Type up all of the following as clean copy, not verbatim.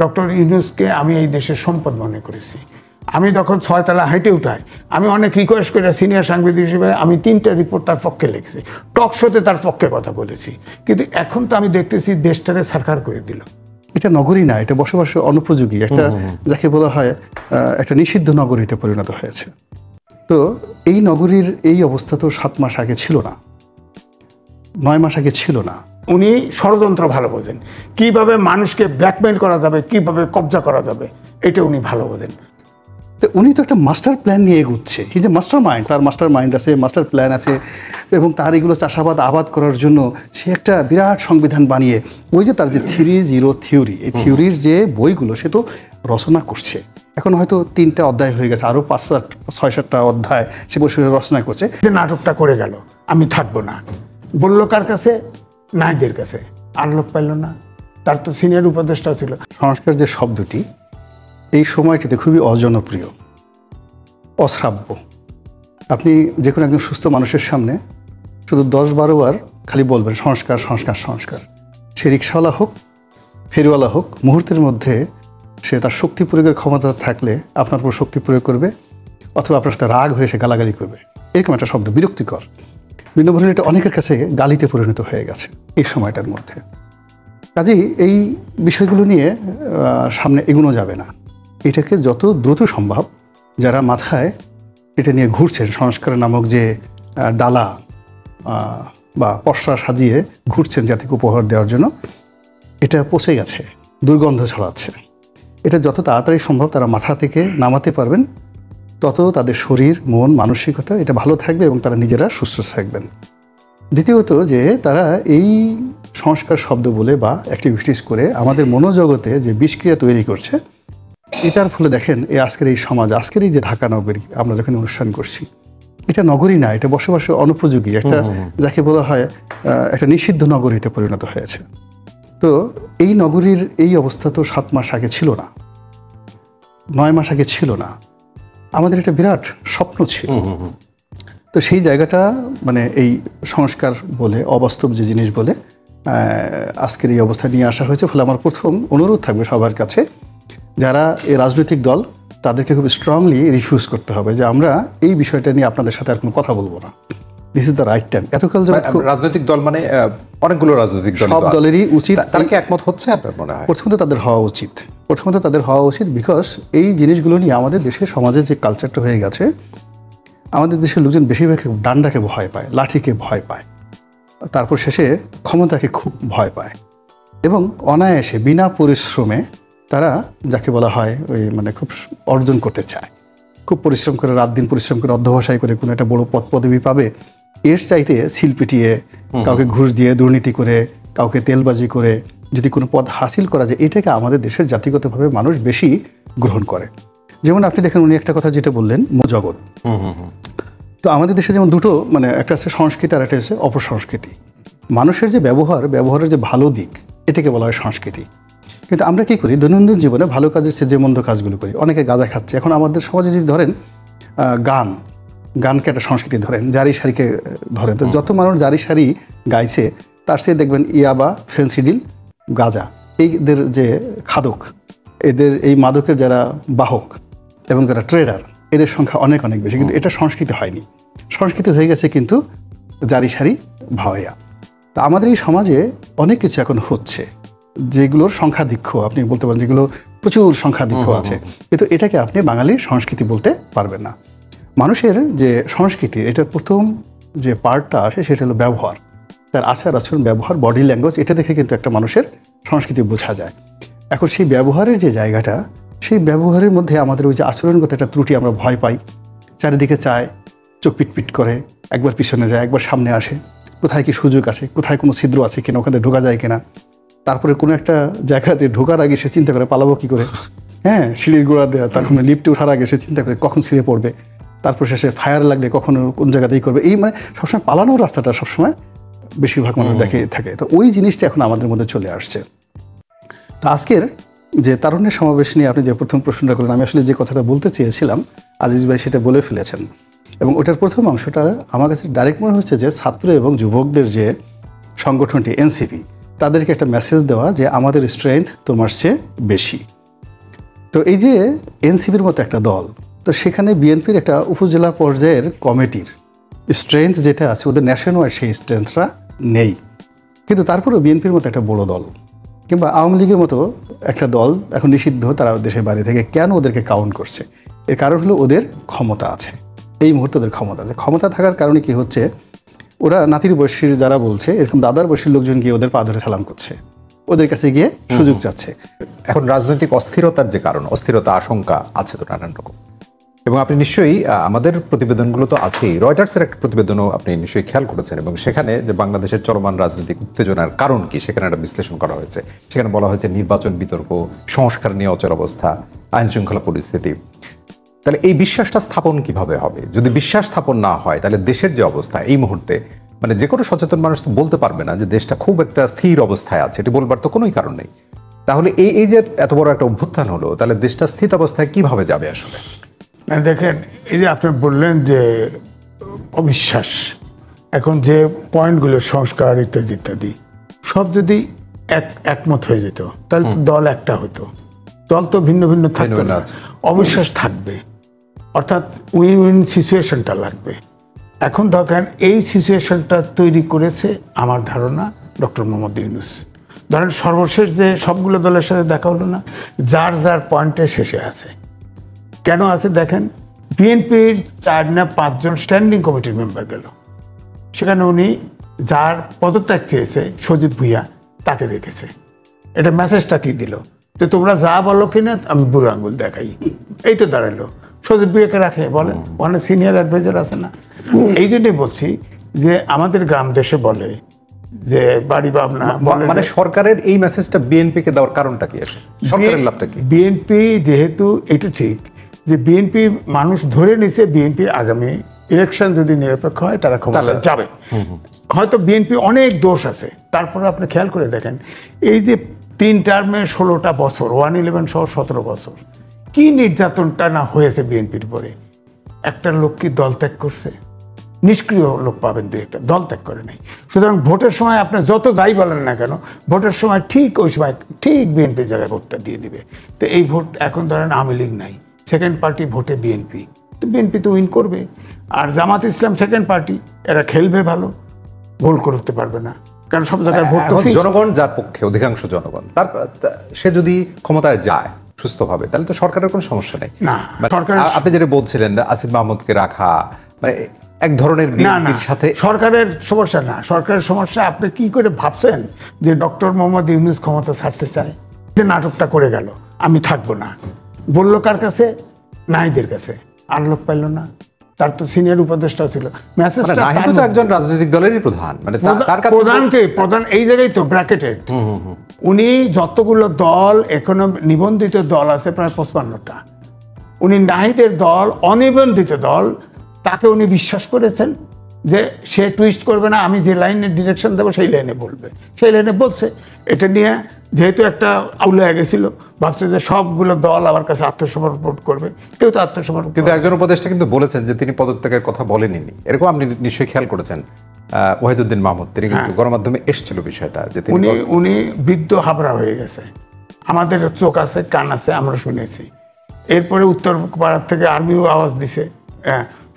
Doctor ইউনূসকে আমি এই দেশের সম্পদ মনে করেছি। আমি তখন 6 তলা হাইটে উঠাই, আমি অনেক রিকোয়েস্ট করে সিনিয়র সাংবাদিক হিসেবে আমি 3টা রিপোর্ট তার পক্ষে লিখেছি, টক শোতে তার পক্ষে কথা বলেছি। কিন্তু এখন তো আমি দেখতেছি দেশটারে সরকার করে দিল। এটা নগরী না, এটা বসবাসের অনুপযোগী একটা, যাকে বলা হয় একটা নিষিদ্ধ নগরীতে পরিণত হয়েছে। তো এই নগরীর এই অবস্থা তো 7 মাস আগে ছিল না, 9 মাস আগে ছিল না। উনি ষড়যন্ত্র ভালো বোঝেন, কিভাবে মানুষকে ব্ল্যাকমেইল করা যাবে, কিভাবে কবজা করা যাবে, এটা উনি ভালো বোঝেন। তো উনি তো একটা মাস্টার প্ল্যান নিয়ে এগোচ্ছে, হি যে মাস্টার মাইন্ড, তার মাস্টার মাইন্ড আছে, মাস্টার প্ল্যান আছে, এবং তার এগুলো চাষাবাদ আবাদ করার জন্য সে একটা বিরাট সংবিধান বানিয়ে, ওই যে তার যে 3-0 থিওরি, এই থিওরির যে বইগুলো সে তো রচনা করছে। এখন হয়তো 3টা অধ্যায় হয়ে গেছে, আরও 5-6-7টা অধ্যায় সে বসে রচনা করছে। নাটকটা করে গেল, আমি থাকবো না বললো কার কাছে? নাইদের কাছে। আর লোক পাইল না, তার তো সিনিয়র উপদেষ্টাও ছিল। সংস্কার যে শব্দটি এই সময়টিতে খুবই অজনপ্রিয়, অশ্রাব্য। আপনি যে কোনো একজন সুস্থ মানুষের সামনে শুধু 10-12 বার খালি বলবেন সংস্কার সংস্কার সংস্কার, সে রিক্সাওয়ালা হোক, ফেরিওয়ালা হোক, মুহূর্তের মধ্যে সে তার শক্তি প্রয়োগের ক্ষমতা থাকলে আপনার উপর শক্তি প্রয়োগ করবে, অথবা আপনার সাথে রাগ হয়ে সে গালাগালি করবে। এরকম একটা শব্দ, বিরক্তিকর, বিনোভরণ, এটা অনেকের কাছে গালিতে পরিণত হয়ে গেছে এই সময়টার মধ্যে। কাজেই এই বিষয়গুলো নিয়ে সামনে এগোনো যাবে না। এটাকে যত দ্রুত সম্ভব যারা মাথায় এটা নিয়ে ঘুরছেন, সংস্কার নামক যে ডালা বা পসরা সাজিয়ে ঘুরছেন জাতিকে উপহার দেওয়ার জন্য, এটা পচে গেছে, দুর্গন্ধ ছড়াচ্ছে। এটা যত তাড়াতাড়ি সম্ভব তারা মাথা থেকে নামাতে পারবেন, তত তাদের শরীর, মন, মানসিকতা এটা ভালো থাকবে এবং তারা নিজেরা সুস্থ থাকবেন। দ্বিতীয়ত যে তারা এই সংস্কার শব্দ বলে বা অ্যাক্টিভিটিস করে আমাদের মনোজগতে যে বিষক্রিয়া তৈরি করছে, এটার ফলে দেখেন আজকের এই সমাজ, আজকের এই যে ঢাকা নগরী আমরা যখন অনুষ্ঠান করছি, এটা নগরী না, এটা বসবাসের অনুপযোগী একটা, যাকে বলা হয় একটা নিষিদ্ধ নগরীতে পরিণত হয়েছে। তো এই নগরীর এই অবস্থা তো 7 মাস আগে ছিল না, 9 মাস আগে ছিল না। আমাদের একটা বিরাট স্বপ্ন ছিল। তো সেই জায়গাটা মানে এই সংস্কার বলে, অবাস্তব যে জিনিস বলে আজকের এই অবস্থা নিয়ে আসা হয়েছে। ফলে আমার প্রথম অনুরোধ থাকবে সবার কাছে, যারা এই রাজনৈতিক দল, তাদেরকে খুব স্ট্রংলি রিফিউজ করতে হবে যে আমরা এই বিষয়টা নিয়ে আপনাদের সাথে আর কোনো কথা বলবো না। This is the right time. এতকাল রাজনৈতিক দল মানে অনেকগুলো রাজনৈতিক দল, সব দলেরই উচিত, তার কি একমত হচ্ছে আপনার মনে হয়? প্রথমত তাদের হওয়া উচিত, বিকজ এই জিনিসগুলো নিয়ে আমাদের দেশের সমাজে যে কালচারটা হয়ে গেছে, আমাদের দেশের লোকজন বেশিরভাগ ডান্ডাকে ভয় পায়, লাঠিকে ভয় পায়, তারপর শেষে ক্ষমতাকে খুব ভয় পায়, এবং অনায়াসে বিনা পরিশ্রমে তারা যাকে বলা হয় ওই মানে খুব অর্জন করতে চায়, খুব পরিশ্রম করে, রাত দিন পরিশ্রম করে, অধ্যবসায় করে কোনো একটা বড় পদবি পাবে, এর চাইতে সিল পিটিয়ে, কাউকে ঘুষ দিয়ে, দুর্নীতি করে, কাউকে তেলবাজি করে যদি কোনো পদ হাসিল করা যায়, এটাকে আমাদের দেশের জাতিগতভাবে মানুষ বেশি গ্রহণ করে। যেমন আপনি দেখেন, উনি একটা কথা যেটা বললেন, জগৎ। তো আমাদের দেশে যেমন দুটো মানে একটা আছে সংস্কৃতি আর একটা আছে অপসংস্কৃতি। মানুষের যে ব্যবহারের যে ভালো দিক, এটাকে বলা হয় সংস্কৃতি। কিন্তু আমরা কী করি দৈনন্দিন জীবনে ভালো কাজের চেয়ে যে মন্দ কাজগুলো করি। অনেকে গাঁজা খাচ্ছে। এখন আমাদের সমাজে যদি ধরেন গানকে একটা সংস্কৃতি ধরেন, জারি সারিকে ধরেন, তো যত মানুষ জারি সারি গাইছে তার চেয়ে দেখবেন ইয়াবা, ফেন্সিডিল, গাঁজা, এইদের যে খাদক, এদের এই মাদকের যারা বাহক এবং যারা ট্রেডার, এদের সংখ্যা অনেক অনেক বেশি। কিন্তু এটা সংস্কৃতি হয়নি, সংস্কৃতি হয়ে গেছে কিন্তু জারি সারি ভাওয়া। তা আমাদের এই সমাজে অনেক কিছু এখন হচ্ছে যেগুলোর সংখ্যাধিক্য আপনি বলতে পারেন, যেগুলো প্রচুর সংখ্যাধিক্য আছে, কিন্তু এটাকে আপনি বাঙালির সংস্কৃতি বলতে পারবেন না। মানুষের যে সংস্কৃতি, এটার প্রথম যে পার্টটা আসে সেটা হলো ব্যবহার, তার আচার আচরণ, ব্যবহার, বডি ল্যাঙ্গুয়েজ, এটা দেখে কিন্তু একটা মানুষের সংস্কৃতি বোঝা যায়। এখন সেই ব্যবহারের যে জায়গাটা, সেই ব্যবহারের মধ্যে আমাদের ওই যে আচরণগত একটা ত্রুটি, আমরা ভয় পাই, চারিদিকে চায়, চোখ পিটপিট করে, একবার পিছনে যায়, একবার সামনে আসে, কোথায় কি সুযোগ আছে, কোথায় কোনো ছিদ্র আছে কিনা, ওখানে ঢোকা যায় কিনা। তারপরে কোনো একটা জায়গাতে ঢোকার আগে সে চিন্তা করে পালাবো কী করে, হ্যাঁ, সিঁড়ির গোড়া দেওয়া, তারপরে লিফটে ওঠার আগে সে চিন্তা করে কখন ছিঁড়ে পড়বে, তারপর শেষে ফায়ার লাগলে কখনো কোন জায়গাতেই করবে। এই মানে সবসময় পালানোর রাস্তাটা সবসময় বেশিরভাগ মানুষ দেখে থাকে। তো ওই জিনিসটা এখন আমাদের মধ্যে চলে আসছে। তো আজকের যে তারুণ্যের সমাবেশ নিয়ে আপনি যে প্রথম প্রশ্নটা করলেন, আমি আসলে যে কথাটা বলতে চেয়েছিলাম আজিজ ভাই সেটা বলে ফেলেছেন। এবং ওটার প্রথম অংশটা আমার কাছে ডাইরেক্ট মনে হচ্ছে যে ছাত্র এবং যুবকদের যে সংগঠনটি এনসিপি, তাদেরকে একটা মেসেজ দেওয়া যে আমাদের স্ট্রেংথ তোমার চেয়ে বেশি। তো এই যে এনসিপির মতো একটা দল, তো সেখানে বিএনপির একটা উপজেলা পর্যায়ের কমিটির স্ট্রেংথ যেটা আছে, ওদের ন্যাশন ওয়াইড সেই স্ট্রেংথটা নেই। কিন্তু তারপরেও বিএনপির মতো একটা বড় দল কিংবা আওয়ামী লীগের মতো একটা দল এখন নিষিদ্ধ, তারা দেশের বাইরে থেকে কেন ওদেরকে কাউন্ট করছে? এর কারণ হলো ওদের ক্ষমতা আছে, এই মুহূর্তে ওদের ক্ষমতা আছে। ক্ষমতা থাকার কারণে কি হচ্ছে, ওরা নাতির বয়সীর যারা বলছে, এরকম দাদার বয়সীর লোকজন গিয়ে ওদের পা ধরে সালাম করছে, ওদের কাছে গিয়ে সুযোগ চাচ্ছে। এখন রাজনৈতিক অস্থিরতার যে কারণ, অস্থিরতা আশঙ্কা আছে তো নানান রকম, এবং আপনি নিশ্চয়ই আমাদের প্রতিবেদনগুলো তো আছেই, রয়টার্সের একটা প্রতিবেদনও আপনি নিশ্চয়ই খেয়াল করেছেন, এবং সেখানে যে বাংলাদেশের চলমান রাজনৈতিক উত্তেজনার কারণ কি সেখানে একটা বিশ্লেষণ করা হয়েছে। সেখানে বলা হয়েছে নির্বাচন বিতর্ক, সংস্কার নিয়ে অচল অবস্থা, আইন শৃঙ্খলা পরিস্থিতি। তাহলে এই বিশ্বাসটা স্থাপন কিভাবে হবে? যদি বিশ্বাস স্থাপন না হয়, তাহলে দেশের যে অবস্থা এই মুহূর্তে, মানে যে কোনো সচেতন মানুষ তো বলতে পারবে না যে দেশটা খুব একটা স্থির অবস্থায় আছে, এটি বলবার তো কোনোই কারণ নেই। তাহলে এই যে এত বড় একটা অভ্যুত্থান হলো, তাহলে দেশটা স্থির অবস্থায় কিভাবে যাবে আসলে? না দেখেন, এই যে আপনি বললেন যে অবিশ্বাস, এখন যে পয়েন্টগুলো সংস্কার ইত্যাদি ইত্যাদি সব যদি একমত হয়ে যেত, তাহলে তো দল একটা হতো। দল তো ভিন্ন ভিন্ন থাকতো না, অবিশ্বাস থাকবে, অর্থাৎ উইন উইন সিচুয়েশনটা লাগবে। এখন দেখেন এই সিচুয়েশনটা তৈরি করেছে আমার ধারণা ডক্টর মোহাম্মদ ইউনূস। ধরেন সর্বশেষ যে সবগুলো দলের সাথে দেখা হলো না, যার যার পয়েন্টে শেষে আছে। কেন আছে দেখেন, বিএনপির 4 না 5 জন স্ট্যান্ডিং কমিটির মেম্বার গেল, সেখানে উনি যার পদত্যাগ চেয়েছে সজীব ভুঁইয়া তাকে রেখেছে। এটা মেসেজটা কি দিল, যে তোমরা যা বলো কিনা আমি বুড়ো আঙ্গুল দেখাই। এই তো দাঁড়ালো, সজীব ভুঁইয়াকে রাখে বলেন, অনেক সিনিয়র অ্যাডভাইজার আছে না। এই জন্যই বলছি যে আমাদের গ্রাম দেশে বলে যে বাড়ি ভাবনা, মানে সরকারের এই মেসেজটা বিএনপিকে দেওয়ার কারণটা কি আসলে? সরকারের লাভটা কি? বিএনপি যেহেতু এটা ঠিক যে বিএনপি মানুষ ধরে নিছে, বিএনপি আগামী ইলেকশন যদি নিরপেক্ষ হয় তারা ক্ষমতায় যাবে। হয়তো বিএনপি অনেক দোষ আছে, তারপরে আপনি খেয়াল করে দেখেন এই যে 3 টার্মে 16টা বছর, 111 সহ 17 বছর কি নির্যাতনটা না হয়েছে বিএনপির পরে। একটা লোক কি দল ত্যাগ করছে? নিষ্ক্রিয় লোক পাবেন, দুই একটা, দল ত্যাগ করে নাই। সুতরাং ভোটের সময় আপনি যত যাই বলেন না কেন, ভোটের সময় ঠিক ওই সময় ঠিক বিএনপির জায়গায় ভোটটা দিয়ে দিবে। তো এই ভোট এখন ধরেন আওয়ামী লীগ নাই, সেকেন্ড পার্টি ভোটে বিএনপি, তো বিএনপি তো উইন করবে। আর জামাত ইসলাম সেকেন্ড পার্টি, এরা খেলবে ভালো, গোল করতে পারবে না, কারণ সব জায়গায় ভোট তো জনগণ যার পক্ষে, অধিকাংশ জনগণ, তার সে যদি ক্ষমতায় যায় সুস্থভাবে, তাহলে তো সরকারের কোনো সমস্যা নেই। না, আপনি যেটা বলছিলেন আসিফ মাহমুদকে রাখা, মানে এক ধরনের বিএনপির সাথে সরকারের সমস্যা না। সরকারের সমস্যা আপনি কি করে ভাবছেন যে ডক্টর মোহাম্মদ ইউনূস ক্ষমতা ছাড়তে চায়? যে নাটকটা করে গেল আমি থাকবো না, বললো কার কাছে? নাহিদের কাছে। আর লোক পাইল না, তার তো সিনিয়র উপদেষ্টাও ছিল। মেসেজটা তো একজন রাজনৈতিক দলেরই প্রধান, মানে তার কাছে প্রধান এই জায়গায় তো ব্র্যাকেটেড। উনি যতগুলো দল এখনো নিবন্ধিত দল আছে প্রায় 55টা, উনি নাহিদের দল অনিবন্ধিত দল, তাকে উনি বিশ্বাস করেছেন যে সে টুইস্ট করবে না, আমি যে লাইনে ডিরেকশন দেবো সেই লাইনে বলবে, সেই লাইনে বলছে। এটা নিয়ে যেহেতু একটা আউলে গেছিল, ভাবছে যে সবগুলো দল আমার কাছে আত্মসমর্পণ করবে, কেউ তো আত্মসমর্পণ। কিন্তু একজন উপদেষ্টা কিন্তু বলেছেন যে তিনি পদত্যাগের কথা বলেননি, এরকম আপনি নিশ্চয়ই খেয়াল করেছেন। ওয়াহিদুদ্দিন মাহমুদ, তিনি কিন্তু গণমাধ্যমে এসেছিল বিষয়টা, যে উনি বৃদ্ধ হাবড়া হয়ে গেছে। আমাদের চোখ আছে, কান আছে, আমরা শুনেছি। এরপরে উত্তর পাড়ার থেকে আর্মিও আওয়াজ দিছে,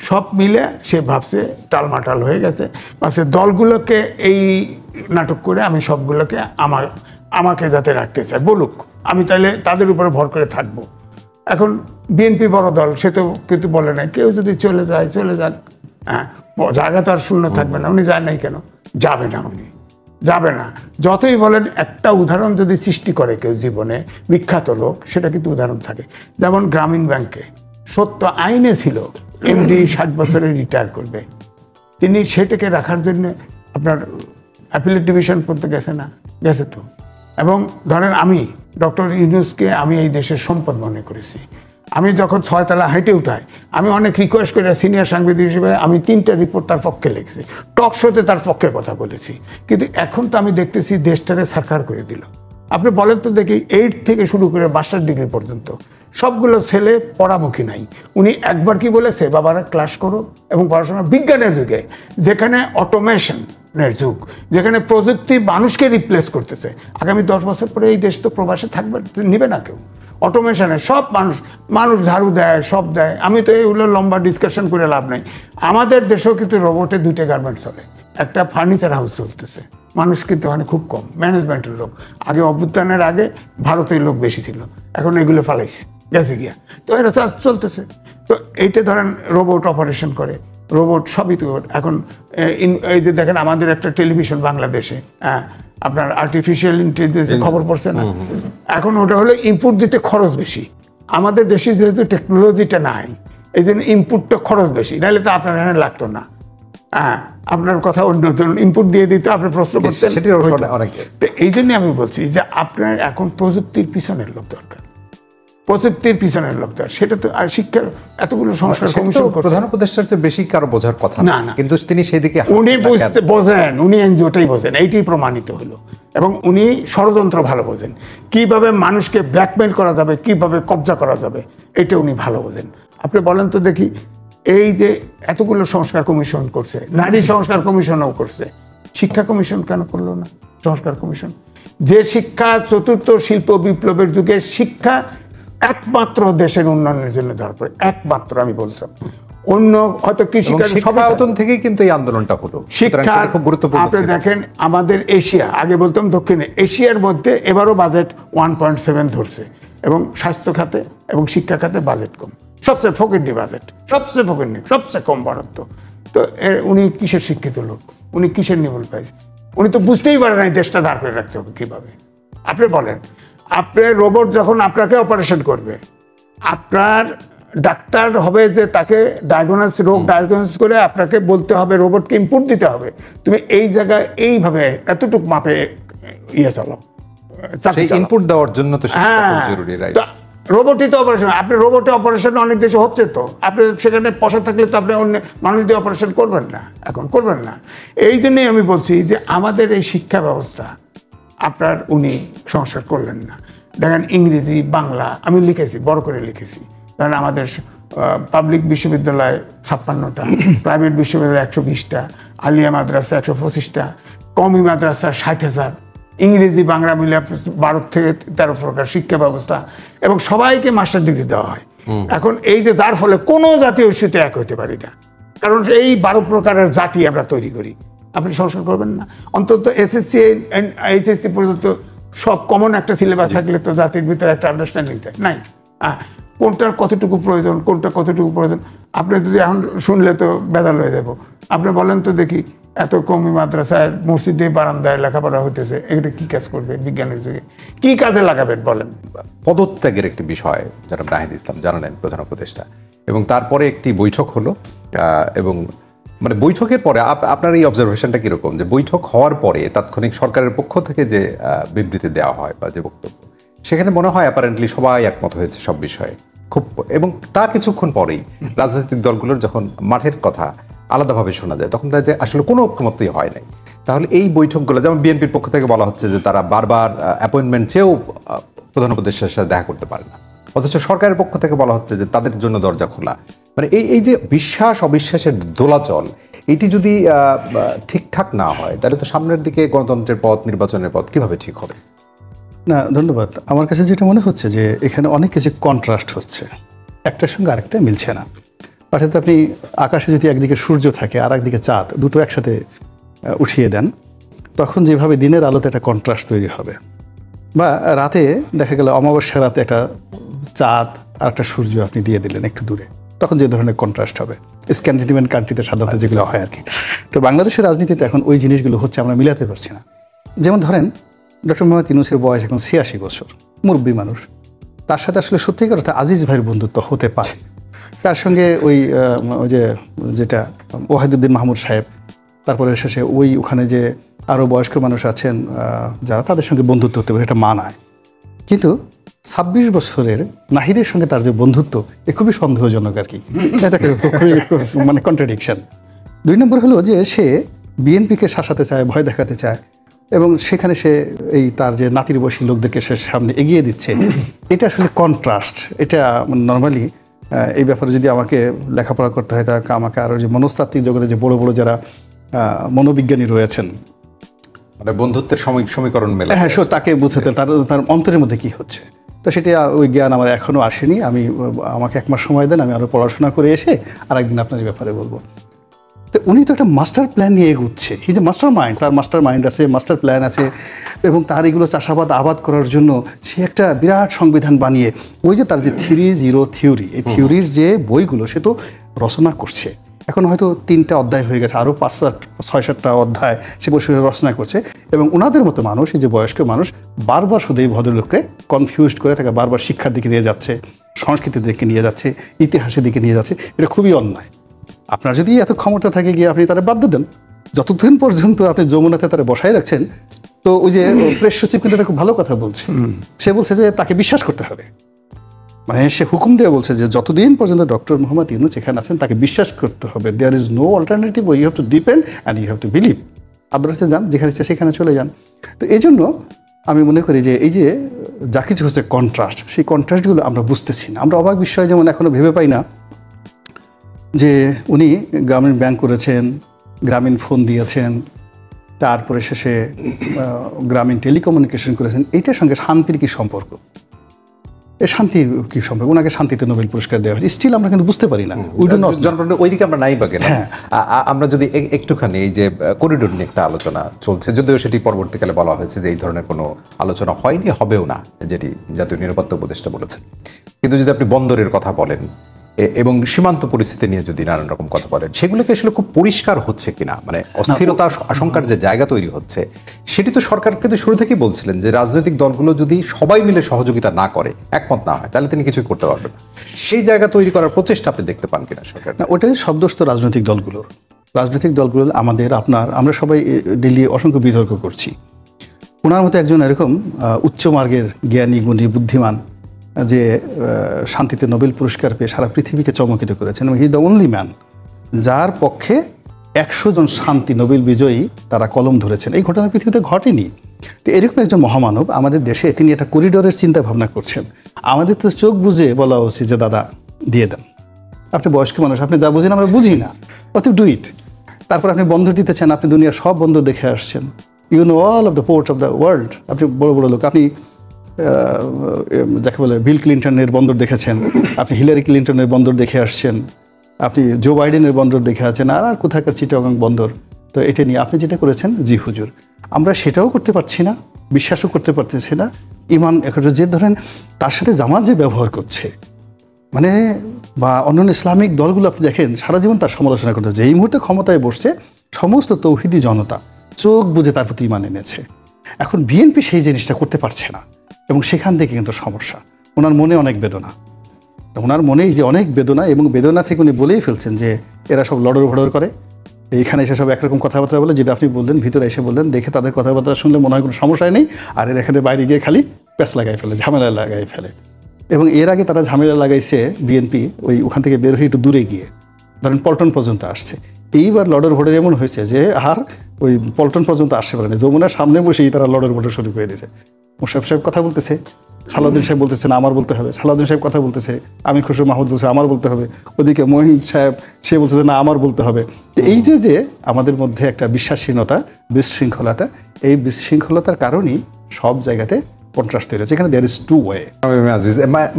সব মিলে সে ভাবছে টালমাটাল হয়ে গেছে, ভাবছে দলগুলোকে এই নাটক করে আমি সবগুলোকে আমাকে যাতে রাখতে চাই, বলুক, আমি তাহলে তাদের উপরে ভর করে থাকবো। এখন বিএনপি বড় দল, সে তো কিন্তু বলে নাই, কেউ যদি চলে যায় চলে যাক, জায়গা তো আর শূন্য থাকবে না। উনি যায় নাই কেন? যাবে না, উনি যাবে না। যতই বলেন, একটা উদাহরণ যদি সৃষ্টি করে কেউ জীবনে, বিখ্যাত লোক, সেটা কিন্তু উদাহরণ থাকে। যেমন গ্রামীণ ব্যাংকে সত্য আইনে ছিল এমডি 60 বছরে রিটায়ার করবে, তিনি সেটাকে রাখার জন্য আপনার অ্যাপিলেট ডিভিশন করতে গেছে না? গেছে তো। এবং ধরেন আমি ডক্টর ইউনূসকে আমি এই দেশের সম্পদ মনে করেছি। আমি যখন 6 তলা হাইটে উঠাই, আমি অনেক রিকোয়েস্ট করে সিনিয়র সাংবাদিক হিসেবে আমি 3টা রিপোর্ট তার পক্ষে লিখেছি, টক শোতে তার পক্ষে কথা বলেছি। কিন্তু এখন তো আমি দেখতেছি দেশটাকে সারকার করে দিল। আপনি বলেন তো দেখি, 8 থেকে শুরু করে মাস্টার ডিগ্রি পর্যন্ত সবগুলো ছেলে পড়ামুখী নাই। উনি একবার কি বলেছে, বাবারা ক্লাস করো এবং পড়াশোনা বিজ্ঞানের যুগে, যেখানে অটোমেশন যুগ, যেখানে প্রযুক্তি মানুষকে রিপ্লেস করতেছে। আগামী 10 বছর পরে এই দেশ তো প্রবাসে থাকবে, নিবে না কেউ। অটোমেশনে সব মানুষ ঝাড়ু দেয়, সব দেয়। আমি তো এইগুলো লম্বা ডিসকাশন করে লাভ নেই। আমাদের দেশেও কিন্তু রোবটে 2টা গার্মেন্টস চলে, একটা ফার্নিচার হাউস চলতেছে। মানুষ কিন্তু মানে খুব কম, ম্যানেজমেন্টের লোক। আগে অভ্যুত্থানের আগে ভারতের লোক বেশি ছিল, এখন এগুলো ফালাইছে, গেছে গিয়া। তো এটা চলতেছে। তো এইটা ধরেন রোবট অপারেশন করে, রোবট সবই তো এখন। এই যে দেখেন আমাদের একটা টেলিভিশন বাংলাদেশে, আপনার আর্টিফিশিয়াল ইন্টেলিজেন্সের খবর পড়ছে না? এখন ওটা হলো ইনপুট দিতে খরচ বেশি। আমাদের দেশে যেহেতু টেকনোলজিটা নাই, এই জন্য ইনপুটটা খরচ বেশি, নাহলে তো আপনার এখানে লাগতো না। আপনার কথা অন্য ইনপুট দিয়ে দিতে, আপনি প্রশ্ন করতেন। তো এই জন্য আমি বলছি যে আপনার এখন প্রযুক্তির পিছনের লোক দরকার, প্রযুক্তির পিছনের লোক দরকার। সেটা তো আর শিক্ষার এতগুলো সংস্কার কমিশন, প্রধান উপদেষ্টার চেয়ে বেশি কারো বোঝার কথা না, কিন্তু তিনি সেদিকে উনি বোঝেন, উনি এনজিওটাই বোঝেন, এইটাই প্রমাণিত হলো। এবং উনি ষড়যন্ত্র ভালো বোঝেন, কিভাবে মানুষকে ব্ল্যাকমেইল করা যাবে, কিভাবে কবজা করা যাবে, এটা উনি ভালো বোঝেন। আপনি বলেন তো দেখি, এই যে এতগুলো সংস্কার কমিশন করছে, নারী সংস্কার কমিশনও করছে, শিক্ষা কমিশন কেন করলো না সংস্কার কমিশন? যে শিক্ষা চতুর্থ শিল্প বিপ্লবের যুগে শিক্ষা একমাত্র দেশের উন্নয়নের জন্য দরকার, একমাত্র। আমি বলছিলাম অন্য হয়তো কৃষিকাজ সবাইতন থেকেই কিন্তু এই আন্দোলনটা হলো। শিক্ষা খুব গুরুত্বপূর্ণ। আপনি দেখেন আমাদের এশিয়া, আগে বলতাম দক্ষিণে এশিয়ার মধ্যে এবারও বাজেট 1.7 ধরছে, এবং স্বাস্থ্য খাতে এবং শিক্ষা খাতে বাজেট কম, সবচেয়ে ফকিরনি বাজেট, সবচেয়ে ফকিরনি, সবচেয়ে কম বরাদ্দ। তো উনি কিসের শিক্ষিত লোক? উনি কিসের নির্মূল পাইছে? উনি তো বুঝতেই পারে না দেশটা দাঁড় করে রাখতে হবে কিভাবে। আপনি বলেন, আপনার রোবট যখন আপনাকে অপারেশন করবে, আপনার ডাক্তার হবে যে তাকে রোগ ডায়াগনোসিস করে আপনাকে বলতে হবে, রোবটকে ইনপুট দিতে হবে, তুমি এই জায়গায় এইভাবে এতটুকু মাপে চালাও। ইনপুট দেওয়ার জন্য তো জরুরি, রাইট? রোবটই তো অপারেশন। আপনি রোবটে অপারেশন অনেক দেশে হচ্ছে, তো আপনি সেখানে পয়সা থাকলে তো আপনি অন্য মানুষ দিয়ে অপারেশন করবেন না, এখন করবেন না। এই জন্যই আমি বলছি যে আমাদের এই শিক্ষা ব্যবস্থা আপনার উনি সংস্কার করলেন না। দেখেন ইংরেজি, বাংলা আমি লিখেছি, বড় করে লিখেছি। কারণ আমাদের পাবলিক বিশ্ববিদ্যালয় 56টা, প্রাইভেট বিশ্ববিদ্যালয় 120টা, আলিয়া মাদ্রাসা 125টা, কওমি মাদ্রাসা 60,000, ইংরেজি বাংলা মিলে 12 থেকে 13 প্রকার শিক্ষা ব্যবস্থা, এবং সবাইকে মাস্টার ডিগ্রি দেওয়া হয়। এখন এই যে যার ফলে কোনো জাতীয় ইস্যুতে এক হতে পারি না, কারণ এই 12 প্রকারের জাতি আমরা তৈরি করি। আপনি সংস্কার করবেন না, অন্তত এসএসসি এইচএসসি পর্যন্ত সব কমন একটা সিলেবাস থাকলে তো জাতির ভিতরে একটা আন্ডারস্ট্যান্ডিং নাই। কোনটার কতটুকু প্রয়োজন, কোনটা কতটুকু প্রয়োজন আপনি যদি এখন শুনলে তো বেদাল হয়ে যাব। আপনি বলেন তো দেখি, এত কওমি মাদ্রাসায় মসজিদে বারান্দায় লেখাপড়া হইতেছে, এটা কি কাজ করবে বিজ্ঞানের যুগে? কি কাজে লাগাবেন বলেন? পদত্যাগের একটি বিষয় যারা নাহিদ ইসলাম জানালেন প্রধান উপদেষ্টা, এবং তারপরে একটি বৈঠক হলো, এবং মানে বৈঠকের পরে আপনার এই অবজারভেশনটা কিরকম, যে বৈঠক হওয়ার পরে তাৎক্ষণিক সরকারের পক্ষ থেকে যে বিবৃতি দেওয়া হয় বা যে বক্তব্য, সেখানে মনে হয় অ্যাপারেন্টলি সবাই একমত হয়েছে সব বিষয়ে খুব, এবং তার কিছুক্ষণ পরেই রাজনৈতিক দলগুলোর যখন মাঠের কথা আলাদাভাবে শোনা যায়, তখন দেখা যায় আসলে কোনো ঐক্যমত্যই হয় নাই। তাহলে এই বৈঠকগুলো, যেমন বিএনপির পক্ষ থেকে বলা হচ্ছে যে তারা বারবার অ্যাপয়েন্টমেন্ট চেয়েও প্রধান উপদেষ্টার সাথে দেখা করতে পারে না, অথচ সরকারের পক্ষ থেকে বলা হচ্ছে যে তাদের জন্য দরজা খোলা। মানে এই যে বিশ্বাস অবিশ্বাসের দোলাচল, এটি যদি ঠিকঠাক না হয়, তাহলে তো সামনের দিকে গণতন্ত্রের পথ, নির্বাচনের পথ কিভাবে ঠিক হবে? না, ধন্যবাদ। আমার কাছে যেটা মনে হচ্ছে যে এখানে অনেক কিছু কন্ট্রাস্ট হচ্ছে, একটার সঙ্গে আরেকটা মিলছে না। অর্থাৎ আপনি আকাশে যদি একদিকে সূর্য থাকে আর একদিকে চাঁদ, দুটো একসাথে উঠিয়ে দেন, তখন যেভাবে দিনের আলোতে একটা কন্ট্রাস্ট তৈরি হবে, বা রাতে দেখা গেল অমাবস্যা রাতে একটা চাঁদ আর একটা সূর্য আপনি দিয়ে দিলেন একটু দূরে, তখন যে ধরনের কন্ট্রাস্ট হবে। স্ক্যান্ডিনেভিয়ান কান্ট্রিতে সাধারণত যেগুলো হয় আর কি। তো বাংলাদেশের রাজনীতিতে এখন ওই জিনিসগুলো হচ্ছে, আমরা মিলাতে পারছি না। যেমন ধরেন ডক্টর মোহাম্মদ ইউনূসের বয়স এখন 86 বছর, মুরব্বী মানুষ, তার সাথে আসলে সত্যিকার অর্থে আজিজ ভাইয়ের বন্ধুত্ব হতে পারে। তার সঙ্গে ওই যে যেটা ওয়াহিদুদ্দিন মাহমুদ সাহেব, তারপরে শেষে ওখানে যে আরও বয়স্ক মানুষ আছেন যারা, তাদের সঙ্গে বন্ধুত্ব হতে পারে, এটা মানায়। কিন্তু 26 বছরের নাহিদের সঙ্গে তার যে বন্ধুত্ব, এ খুবই সন্দেহজনক আর কি, এটাকে খুবই মানে কন্ট্রাডিকশন। 2 নম্বর হলো যে সে বিএনপিকে শাসাতে চায়, ভয় দেখাতে চায়, এবং সেখানে সে এই তার যে নাতির বয়সী লোকদেরকে সে সামনে এগিয়ে দিচ্ছে। এটা আসলে কন্ট্রাস্ট। এটা নর্মালি এই ব্যাপারে যদি আমাকে লেখাপড়া করতে হয়, তার আমাকে আরও যে মনস্তাত্ত্বিক জগতে যে বড় বড় যারা মনোবিজ্ঞানী রয়েছেন, মানে বন্ধুত্বের সমীকরণ মেলা। হ্যাঁ, তাকে বুঝাতে তার অন্তরের মধ্যে কি হচ্ছে। তো সেটা ওই জ্ঞান আমার এখনও আসেনি। আমাকে 1 মাস সময় দেন, আমি আরও পড়াশোনা করে এসে আরেকদিন আপনার এই ব্যাপারে বলবো। তো উনি তো একটা মাস্টার প্ল্যান নিয়ে এগোচ্ছে। হি যে মাস্টার মাইন্ড, তার মাস্টার মাইন্ড আছে, মাস্টার প্ল্যান আছে, এবং তার এগুলো চাষাবাদ আবাদ করার জন্য সে একটা বিরাট সংবিধান বানিয়ে, ওই যে তার যে 3-0 থিওরি, এই থিওরির যে বইগুলো সে তো রচনা করছে। এখন হয়তো 3টা অধ্যায় হয়ে গেছে, আরও 5-6-7টা অধ্যায় সে বসে রচনা করছে। এবং ওনাদের মতো মানুষ, এই যে বয়স্ক মানুষ, বারবার শুধু এই ভদ্রলোককে কনফিউজড করে তাকে বারবার শিক্ষার দিকে নিয়ে যাচ্ছে, সংস্কৃতির দিকে নিয়ে যাচ্ছে, ইতিহাসের দিকে নিয়ে যাচ্ছে। এটা খুবই অন্যায়। আপনার যদি এত ক্ষমতা থাকে গিয়ে আপনি তারা বাদ দেন। যতদিন পর্যন্ত আপনি যমুনাতে তারা বসাই রাখছেন, তো ওই যে প্রেস সচিব কিন্তু একটা খুব ভালো কথা বলছে। সে বলছে যে তাকে বিশ্বাস করতে হবে, মানে সে হুকুম দিয়ে বলছে যে যতদিন পর্যন্ত ডক্টর মোহাম্মদ ইউনূস এখানে আছেন তাকে বিশ্বাস করতে হবে। There is no alternative, you have to depend and you have to believe. আপনার কাছে যান, যেখানে ইচ্ছে সেখানে চলে যান। তো এই জন্য আমি মনে করি যে এই যে যা কিছু হচ্ছে কন্ট্রাস্ট, সেই কন্ট্রাস্টগুলো আমরা বুঝতেছি না। আমরা অবাক বিষয় যেমন এখনও ভেবে পাই না যে উনি গ্রামীণ ব্যাংক করেছেন, গ্রামীণ ফোন দিয়েছেন, তারপরে শেষে গ্রামীণ টেলিকমিউনিকেশন করেছেন। এইটার সঙ্গে শান্তির কি সম্পর্ক? এই শান্তির কি সম্পর্ক? ওনাকে শান্তিতে নোবেল পুরস্কার দেওয়া হয়েছে, স্টিল আমরা কিন্তু বুঝতে পারি না। ওইদিকে আমরা নাই বা কেন। আমরা যদি একটুখানি এই যে করিডোর নিয়ে একটা আলোচনা চলছে, যদিও সেটি পরবর্তীকালে বলা হয়েছে যে এই ধরনের কোনো আলোচনা হয়নি, হবেও না, যেটি জাতীয় নিরাপত্তা উপদেষ্টা বলেছেন। কিন্তু যদি আপনি বন্দরের কথা বলেন এবং সীমান্ত পরিস্থিতি নিয়ে যদি নানান রকম কথা বলেন, সেগুলোকে আসলে খুব পরিষ্কার হচ্ছে কিনা, মানে অস্থিরতা আশঙ্কার যে জায়গা তৈরি হচ্ছে, সেটি তো সরকার কিন্তু শুরু থেকেই বলছিলেন যে রাজনৈতিক দলগুলো যদি সবাই মিলে সহযোগিতা না করে, একমত না হয়, তাহলে তিনি কিছুই করতে পারবেন না। সেই জায়গা তৈরি করার প্রচেষ্টা আপনি দেখতে পান কিনা সরকার? না, ওটাই সব দোষ তো রাজনৈতিক দলগুলোর। রাজনৈতিক দলগুলো আমাদের, আপনার, আমরা সবাই ডেলি অসংখ্য বিতর্ক করছি। ওনার মতো একজন এরকম উচ্চ মার্গের জ্ঞানী, গুণী, বুদ্ধিমান, যে শান্তিতে নোবেল পুরস্কার পেয়ে সারা পৃথিবীকে চমকিত করেছেন, এবং he is the only man যার পক্ষে 100 জন শান্তি নোবেল বিজয়ী তারা কলম ধরেছেন। এই ঘটনা পৃথিবীতে ঘটেনি। তো এরকম একজন মহামানব আমাদের দেশে, তিনি একটা করিডোরের চিন্তা ভাবনা করছেন। আমাদের তো চোখ বুঝে বলা উচিত যে দাদা দিয়ে দেন, আপনি বয়স্ক মানুষ, আপনি যা বুঝেন আমরা বুঝি না, অত ডু ইট। তারপর আপনি বন্দর দিতেছেন, আপনি দুনিয়ার সব বন্দর দেখে আসছেন, you know all of the ports of the world. আপনি বড় বড় লোক, আপনি যাকে বলে বিল ক্লিন্টনের বন্দর দেখেছেন, আপনি হিলারি ক্লিন্টনের বন্দর দেখে আসছেন, আপনি জো বাইডেনের বন্দর দেখে আছেন, আর কোথাকার চিটাগং বন্দর। তো এটা নিয়ে আপনি যেটা করেছেন, জি হুজুর, আমরা সেটাও করতে পারছি না, বিশ্বাসও করতে পারতেছি না। ইমান একটা যে ধরেন তার সাথে জামাত যে ব্যবহার করছে, মানে বা অন্যান্য ইসলামিক দলগুলো আপনি দেখেন সারা জীবন তার সমালোচনা করতে, যে এই মুহূর্তে ক্ষমতায় বসছে সমস্ত তৌহিদি জনতা চোখ বুঝে তার প্রতি ইমান এনেছে। এখন বিএনপি সেই জিনিসটা করতে পারছে না, এবং সেখান থেকে কিন্তু সমস্যা। ওনার মনে অনেক বেদনা, ওনার মনেই যে অনেক বেদনা, এবং বেদনা থেকে উনি বলেই ফেলছেন যে এরা সব লড়র ভড়র করে, এইখানে এসে সব একরকম কথাবার্তা বলে, যেটা আপনি বললেন ভিতরে এসে বললেন, দেখে তাদের কথাবার্তা শুনলে মনে হয় কোনো সমস্যাই নেই, আর এর এখানে বাইরে গিয়ে খালি প্যাঁচ লাগাই ফেলে, ঝামেলা লাগাই ফেলে। এবং এর আগে তারা ঝামেলা লাগাইছে বিএনপি ওখান থেকে বের হয়ে একটু দূরে গিয়ে, ধরেন পল্টন পর্যন্ত আসছে। এইবার লড়র ভড়র এমন হয়েছে যে আর ওই পল্টন পর্যন্ত আসতে পারেনি, যমুনার সামনে বসেই তারা লড়র ভড়র শুরু করে দিয়েছে। মোশাররফ সাহেব কথা বলতেছে, সালাউদ্দিন সাহেব বলতেছে না আমার বলতে হবে, সালাউদ্দিন সাহেব কথা বলতেছে, আমির খসরু মাহমুদ বলছে আমার বলতে হবে, ওদিকে মহিন সাহেব সে বলতেছে না আমার বলতে হবে। তো এই যে আমাদের মধ্যে একটা বিশ্বাসহীনতা, বিশৃঙ্খলতা, এই বিশৃঙ্খলতার কারণেই সব জায়গাতে কন্ট্রাস্ট তৈরি হচ্ছে। এখানে দেয়ার ইজ টু ওয়ে।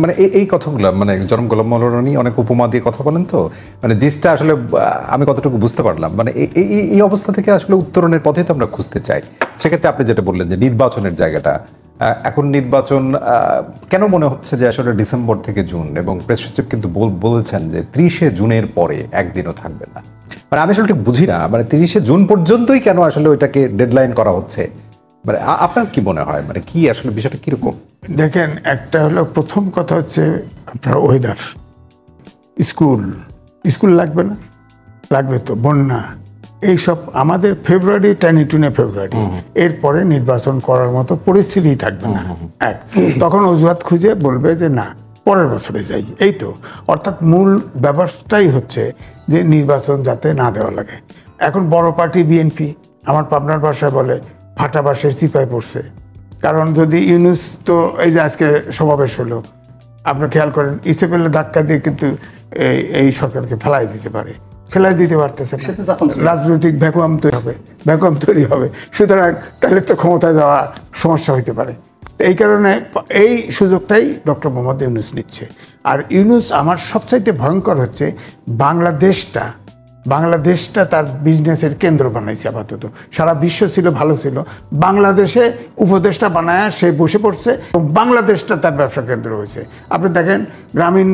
মানে এই কথাগুলো, মানে জনাব গোলাম মওলানা উনি অনেক উপমা দিয়ে কথা বলেন, তো মানে জিনিসটা আসলে আমি কতটুকু বুঝতে পারলাম, মানে এই অবস্থা থেকে আসলে উত্তরণের পথে তো আমরা খুঁজতে চাই। সেক্ষেত্রে আপনি যেটা বললেন যে নির্বাচনের জায়গাটা, এখন নির্বাচন কেন মনে হচ্ছে যে আসলে ডিসেম্বর থেকে জুন, এবং প্রেস সচিব কিন্তু বলেছেন যে 30শে জুনের পরে একদিনও থাকবে না। মানে আমি আসলে ঠিক বুঝি না, মানে 30শে জুন পর্যন্তই কেন আসলে ওইটাকে ডেডলাইন করা হচ্ছে, মানে আপনার কি মনে হয়, মানে কি আসলে বিষয়টা কিরকম? দেখেন, একটা হলো, প্রথম কথা হচ্ছে আপনার ওয়েদার, স্কুল লাগবে না, লাগবে তো, বন্যা, এইসব আমাদের ফেব্রুয়ারি, টেনে ফেব্রুয়ারি, এরপরে নির্বাচন করার মতো পরিস্থিতি থাকবে না। এক, তখন অজুহাত খুঁজে বলবে যে না পরের বছরে যাই, এই তো। অর্থাৎ মূল ব্যবস্থাই হচ্ছে যে নির্বাচন যাতে না দেওয়া লাগে। এখন বড় পার্টি বিএনপি, আমার পাবনার ভাষায় বলে ফাটা বাঁশের চিপায় পড়ছে। কারণ যদি ইউনূস, তো এই যে আজকে সমাবেশ হলো, আপনি খেয়াল করেন, ইচ্ছে করলে ধাক্কা দিয়ে কিন্তু এই সরকারকে ফেলাই দিতে পারে। সেলাই দিতে পারতেছে না, সেটা জাপান ছিল। রাজনৈতিক ভ্যাকুয়াম তৈরি হবে, সুতরাং তাহলে তো ক্ষমতায় যাওয়া সমস্যা হইতে পারে। এই কারণে এই সুযোগটাই ডক্টর মোহাম্মদ ইউনূস নিচ্ছে। আর ইউনূস আমার সবচাইতে ভয়ঙ্কর হচ্ছে বাংলাদেশটা তার বিজনেসের কেন্দ্র বানাইছে আপাতত। সারা বিশ্ব ছিল, ভালো ছিল, বাংলাদেশে উপদেষ্টা বানায় সে বসে পড়ছে এবং বাংলাদেশটা তার ব্যবসা কেন্দ্র হয়েছে। আপনি দেখেন গ্রামীণ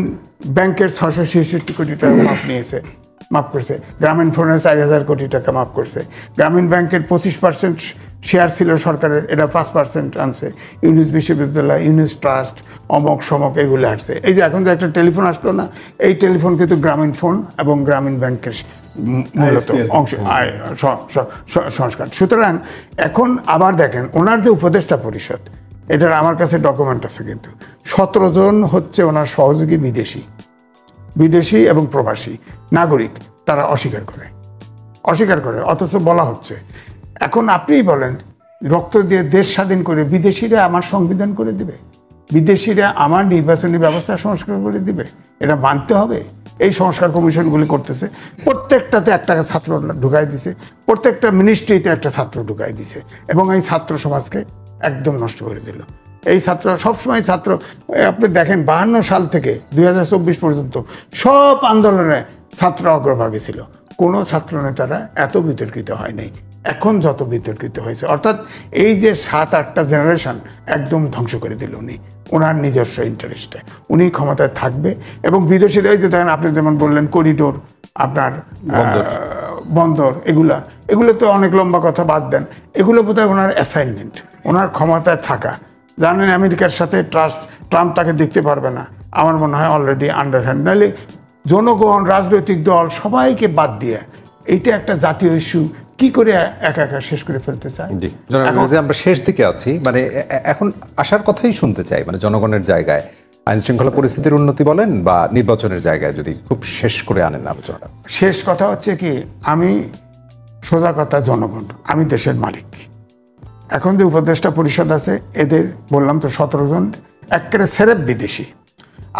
ব্যাংকের 666 কোটি টাকা মাফ করছে, গ্রামীণ ফোনের 4,000 কোটি টাকা মাফ করছে, গ্রামীণ ব্যাংকের 25% শেয়ার ছিল সরকারের, এটা 5% আনছে, ইউনূস বিশ্ববিদ্যালয়, ইউনূস ট্রাস্ট, অমক সমক এগুলো আসছে। এই যে এখন যে একটা টেলিফোন আসলো না, এই টেলিফোন কিন্তু গ্রামীণ ফোন এবং গ্রামীণ ব্যাংকের মূলত অংশ সংস্কার। সুতরাং এখন আবার দেখেন ওনার যে উপদেষ্টা পরিষদ, এটার আমার কাছে ডকুমেন্ট আছে, কিন্তু 17 জন হচ্ছে ওনার সহযোগী বিদেশি এবং প্রবাসী নাগরিক, তারা অস্বীকার করে, অথচ বলা হচ্ছে। এখন আপনিই বলেন, রক্ত দিয়ে দেশ স্বাধীন করে বিদেশিরা আমার সংবিধান করে দিবে, বিদেশিরা আমার নির্বাচনী ব্যবস্থা সংস্কার করে দিবে, এটা মানতে হবে। এই সংস্কার কমিশনগুলি করতেছে, প্রত্যেকটাতে একটা ছাত্র ঢুকাই দিছে, প্রত্যেকটা মিনিস্ট্রিতে একটা ছাত্র ঢুকাই দিছে এবং এই ছাত্র সমাজকে একদম নষ্ট করে দিল। এই ছাত্র সবসময় আপনি দেখেন 52 সাল থেকে 2024 পর্যন্ত সব আন্দোলনে ছাত্র অগ্রভাগে ছিল, কোনো ছাত্র নেতারা এত বিতর্কিত হয় নাই এখন যত বিতর্কিত হয়েছে। অর্থাৎ এই যে 7-8টা জেনারেশন একদম ধ্বংস করে দিল উনি, ওনার নিজস্ব ইন্টারেস্টে উনি ক্ষমতায় থাকবে। এবং বিদেশিরা এই যে দেখেন, আপনি যেমন বললেন করিডোর, আপনার বন্দর, এগুলো তো অনেক লম্বা কথা, বাদ দেন, এগুলো বোধহয় ওনার অ্যাসাইনমেন্ট, ওনার ক্ষমতায় থাকা। জানেন আমেরিকার সাথে ট্রাম্প তাকে দেখতে পারবে না, আমার মনে হয় অলরেডি আন্ডারহ্যান্ড। নাহলে জনগণ, রাজনৈতিক দল সবাইকে বাদ দিয়ে এইটা একটা জাতীয় ইস্যু কি করে একা শেষ করে ফেলতে চায়। আমরা শেষ দিকে আছি, মানে এখন আসার কথাই শুনতে চাই, মানে জনগণের জায়গায় আইন শৃঙ্খলা পরিস্থিতির উন্নতি বলেন বা নির্বাচনের জায়গায় যদি খুব শেষ করে আনেন আলোচনাটা। শেষ কথা হচ্ছে কি, আমি সোজা কথা, জনগণ, আমি দেশের মালিক। এখন যে উপদেষ্টা পরিষদ আছে, এদের বললাম তো 17 জন একেবারে সেরেফ বিদেশি।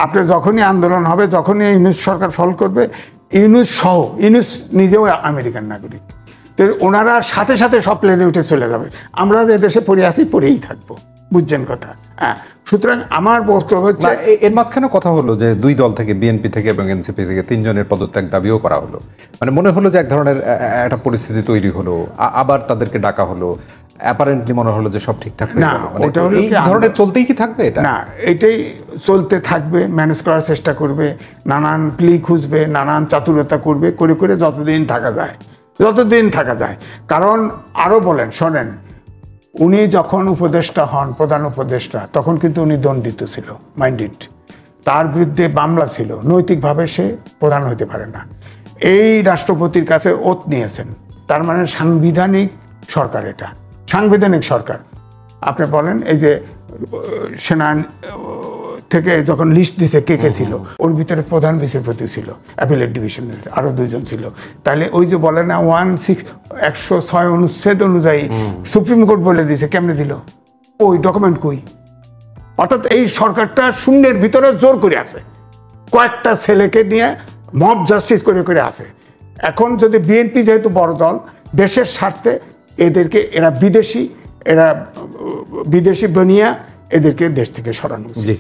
আপনি যখনই আন্দোলন হবে, যখনই ইউনূস সরকার ফল করবে, ইউনূস নিজেও আমেরিকান নাগরিক, তো ওনারা সাথে সাথে সব প্লেনে উঠে চলে যাবে। আমরা যে দেশে পড়ে আছি, পড়েই থাকবো, বুঝছেন কথা? হ্যাঁ, সুতরাং আমার বক্তব্য হচ্ছে, এর মাঝখানে কথা হলো যে 2 দল থেকে, বিএনপি থেকে এবং এনসিপি থেকে 3 জনের পদত্যাগ দাবিও করা হলো। মানে মনে হলো যে এক ধরনের একটা পরিস্থিতি তৈরি হলো, আবার তাদেরকে ডাকা হলো, অ্যাপারেন্টলি মনে হলো যে সব ঠিকঠাক না, ওটা হলো এই ধরনের চলতেই কি থাকবে এটা? না, এটাই চলতে থাকবে, ম্যানেজ করার চেষ্টা করবে, নানান প্লি খুঁজবে, নানান চাতুরতা করবে, করে যতদিন থাকা যায়। কারণ আরো বলেন, শোনেন, উনি যখন উপদেষ্টা হন, প্রধান উপদেষ্টা, তখন কিন্তু উনি দণ্ডিত ছিল, মাইন্ডেড, তার বিরুদ্ধে মামলা ছিল, নৈতিকভাবে সে প্রধান হতে পারে না। এই রাষ্ট্রপতির কাছে ওত নিয়েছেন, তার মানে সাংবিধানিক সরকার, এটা সাংবিধানিক সরকার। আপনি বলেন, এই যে সেনা থেকে যখন লিস্ট দিছে কে ছিল, ওর ভিতরে প্রধান বিচারপতি ছিল, অ্যাপিলেট ডিভিশনের আরো 2 জন ছিল। তাহলে ওই যে বলে না 106 অনুচ্ছেদ অনুযায়ী সুপ্রিম কোর্ট বলে দিয়েছে, কেমনে দিল? ওই ডকুমেন্ট কই? অর্থাৎ এই সরকারটা শূন্যের ভিতরে জোর করে আছে, কয়েকটা ছেলেকে নিয়ে মব জাস্টিস করে আছে। এখন যদি বিএনপি যেহেতু বড় দল, দেশের স্বার্থে এরা বিদেশি বানিয়ে এদেরকে দেশ থেকে সরানো উচিত।